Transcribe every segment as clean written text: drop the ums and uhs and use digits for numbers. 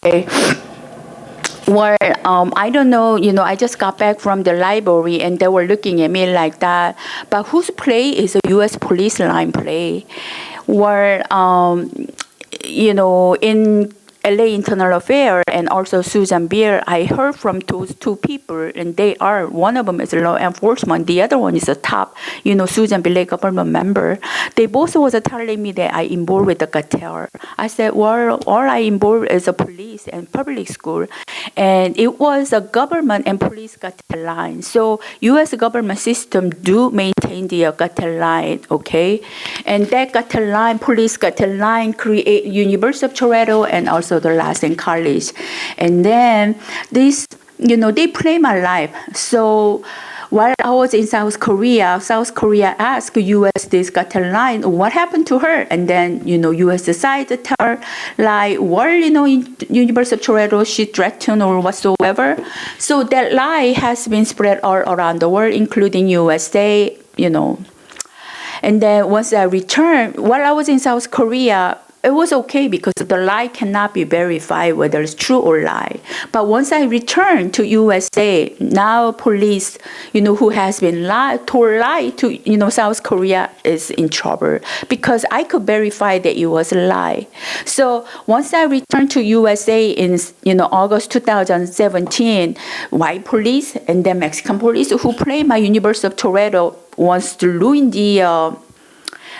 Okay. Well, I don't know, I just got back from the library and they were looking at me like that. But whose play is a U.S. police line play? Well, in LA Internal Affairs and also Susan Beer, I heard from those two people, and they are, one of them is law enforcement, the other one is a top, Susan Beer government member. They both was telling me that I involved with the cartel. I said, well, all I involved is a police and public school, and it was a government and police cartel line. So U.S. government system do maintain the cartel line, okay? And that cartel line, police cartel line, create University of Toronto and also the Lansing College. And then this, they play my life. So while I was in South Korea asked U.S. this cartel line, what happened to her? And then, U.S. decided to tell her, like, well, in University of Toronto, she threatened or whatsoever. So that lie has been spread all around the world, including USA, And then once I returned, while I was in South Korea, it was okay because the lie cannot be verified whether it's true or lie. But once I returned to USA, now police, who has been told lie to, South Korea is in trouble because I could verify that it was a lie. So once I returned to USA in, August 2017, white police and then Mexican police who play my University of Toronto wants to ruin the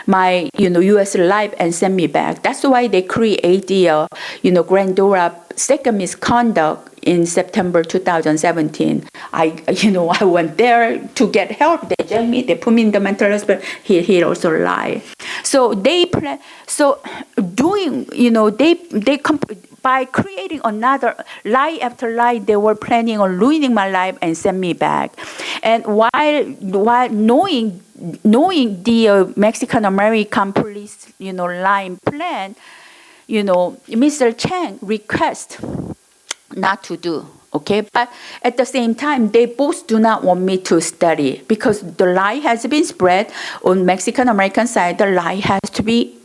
my U.S. life and send me back. That's why they create the Grand Dora second misconduct in September 2017. I went there to get help. They jailed me. They put me in the mental hospital. He also lied. So they plan. So doing by creating another lie after lie, they were planning on ruining my life and send me back. And while knowing the Mexican American police line plan, Mr. Chang request not to do. Okay, but at the same time, they both do not want me to study because the lie has been spread on Mexican American side. The lie has to be,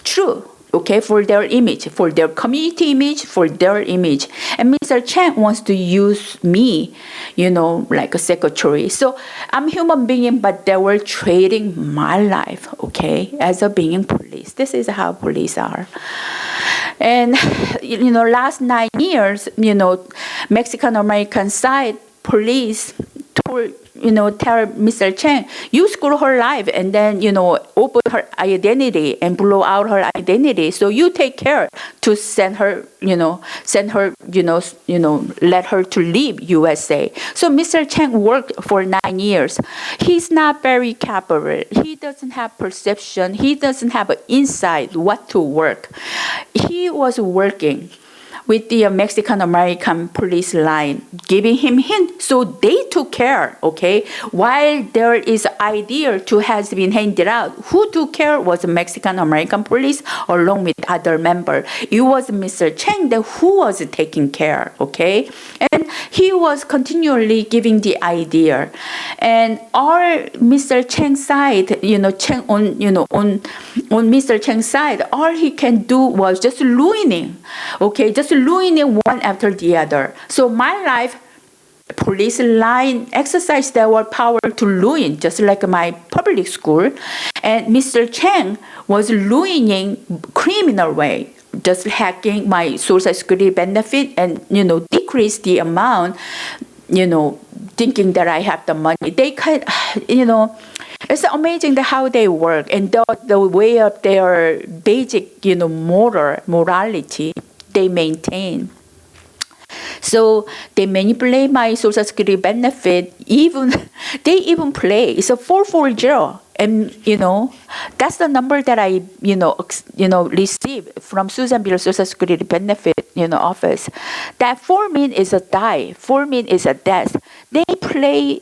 true. Okay, for their image, for their community image, for their image. And Mr. Chang wants to use me, like a secretary. So I'm human being, but they were trading my life, okay, as a being police. This is how police are. And, last 9 years, Mexican American side police told, tell Mr. Chang, you screw her life and then, open her identity and blow out her identity. So you take care to send her, let her to leave USA. So Mr. Chang worked for 9 years. He's not very capable. He doesn't have perception. He doesn't have an insight what to work. He was working with the Mexican American police line, giving him hint. So they took care, okay? While there is idea to has been handed out, who took care was Mexican American police along with other member. It was Mr. Chang who was taking care, okay? And he was continually giving the idea. And our Mr. Chang's side, Chang on Mr. Chang's side, all he can do was just ruining, okay? Just ruining one after the other. So my life, police line exercised their power to ruin, just like my public school. And Mr. Chang was ruining criminal way, just hacking my Social Security benefit and, decrease the amount, thinking that I have the money. They kind, it's amazing how they work and the way of their basic, morality they maintain. So they manipulate my Social Security benefit. They even play. It's a 440, and that's the number that I receive from Susan Beer Social Security benefit office. That 4 mean is a die. 4 mean is a death. They play.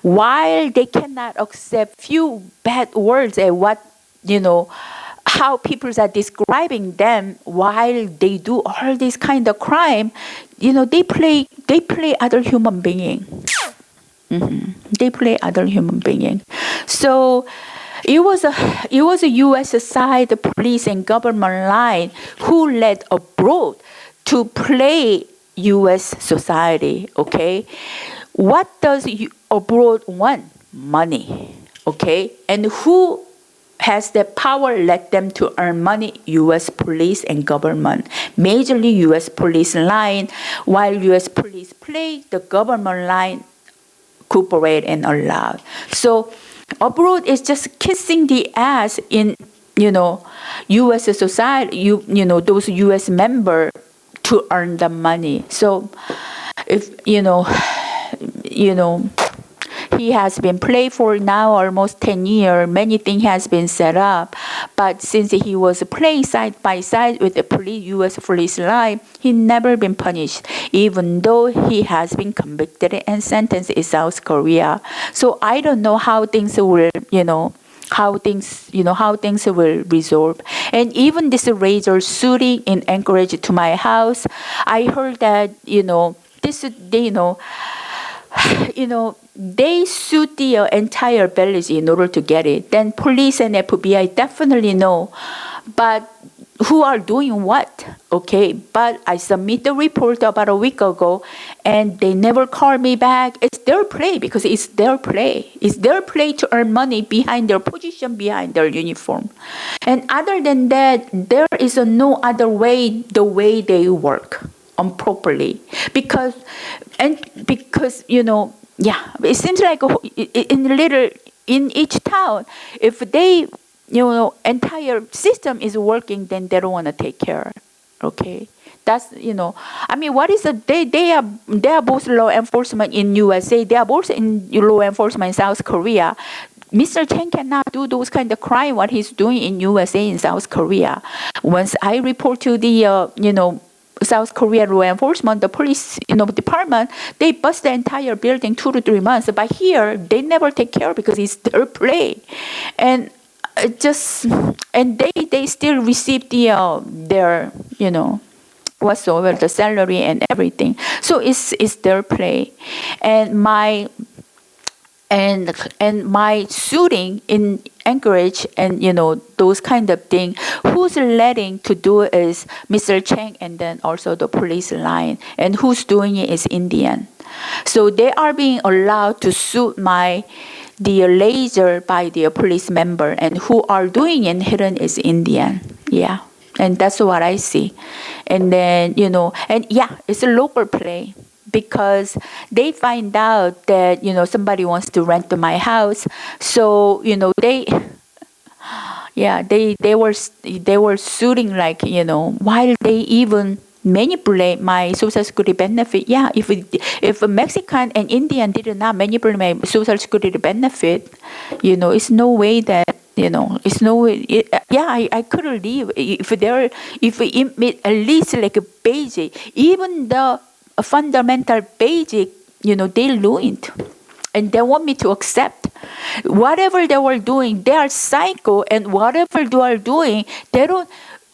While they cannot accept few bad words and what how people are describing them while they do all this kind of crime, they play other human being. They play other human being. So it was a U.S. side police and government line who led abroad to play U.S. society. Okay, what does abroad want? Money. Okay, and who has the power let them to earn money? U.S. police and government. Majorly U.S. police line, while U.S. police play, the government line cooperate and allow. So abroad is just kissing the ass in, U.S. society, those U.S. member to earn the money. So if, he has been played for now almost 10 years. Many things has been set up. But since he was playing side by side with the U.S. police line, he never been punished, even though he has been convicted and sentenced in South Korea. So I don't know how things will, how things will resolve. And even this razor shooting in Anchorage to my house, I heard that, they shoot the entire village in order to get it. Then police and FBI definitely know, but who are doing what? Okay, but I submit the report about a week ago, and they never called me back. It's their play because it's their play. It's their play to earn money behind their position, behind their uniform. And other than that, there is no other way the way they work properly because it seems like in each town, if they entire system is working, then they don't want to take care. Okay, that's what is they are both law enforcement in USA. They are both in law enforcement in South Korea. Mr. Chen cannot do those kind of crime what he's doing in USA in South Korea. Once I report to the South Korea law enforcement, the police, department, they bust the entire building 2 to 3 months. But here, they never take care because it's their play, and they still receive their whatsoever the salary and everything. So it's their play, and my shooting in Anchorage and those kind of thing, who's letting to do is Mr. Chang and then also the police line, and who's doing it is Indian. So they are being allowed to shoot the laser by the police member, and who are doing it hidden is Indian. Yeah, and that's what I see. And then it's a local play. Because they find out that somebody wants to rent to my house, so they were shooting while they even manipulate my social security benefit. Yeah, if a Mexican and Indian did not manipulate my social security benefit, it's no way that. It's no way. I couldn't leave if it at least like a basic, even the fundamental basic, they ruined, and they want me to accept whatever they were doing. They are psycho, and whatever they are doing, they don't.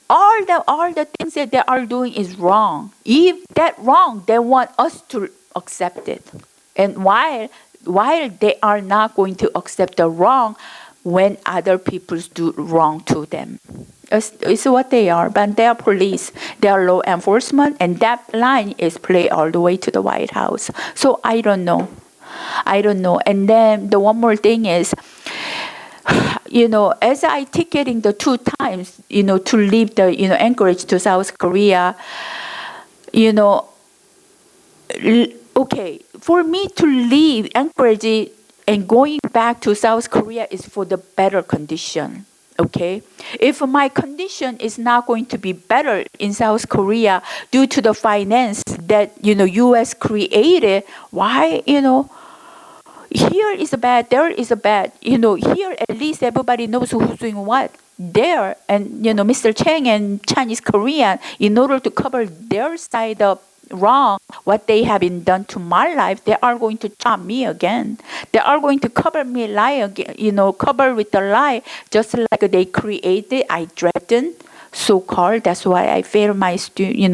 All the things that they are doing is wrong. If that wrong, they want us to accept it. And while they are not going to accept the wrong, when other people do wrong to them. It's what they are, but they are police, they are law enforcement, and that line is played all the way to the White House. So I don't know. And then the one more thing is, as I ticketing the 2 times, to leave the, Anchorage to South Korea, okay, for me to leave Anchorage and going back to South Korea is for the better condition. Okay, if my condition is not going to be better in South Korea due to the finance that U.S. created, why here is a bad, there is a bad. Here at least everybody knows who's doing what. There and Mr. Chang and Chinese Korean, in order to cover their side of wrong, what they have been done to my life, they are going to chop me again. They are going to cover me lie again, cover with the lie, just like they created. I threatened, so-called. That's why I failed my study.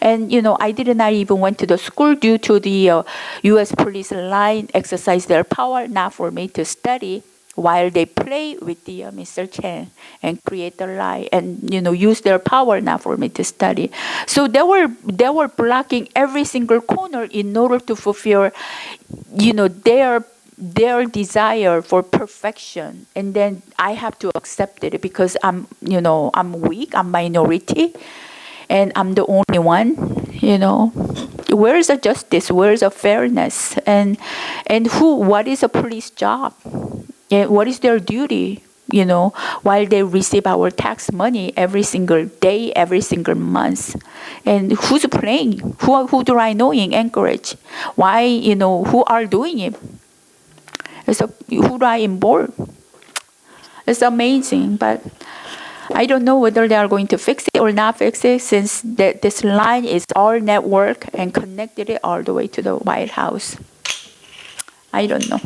And I did not even went to the school due to the U.S. police line exercise their power, not for me to study. while they play with the Mr. Chen and create the lie and use their power now for me to study. So they were blocking every single corner in order to fulfill their desire for perfection. And then I have to accept it because I'm weak, I'm minority, and I'm the only one. Where's the justice? Where's the fairness? And what is a police job? Yeah, what is their duty? While they receive our tax money every single day, every single month. And who's playing? Who do I know in Anchorage? Why, who are doing it? Who do I involve? It's amazing, but I don't know whether they are going to fix it or not fix it, since this line is all network and connected it all the way to the White House. I don't know.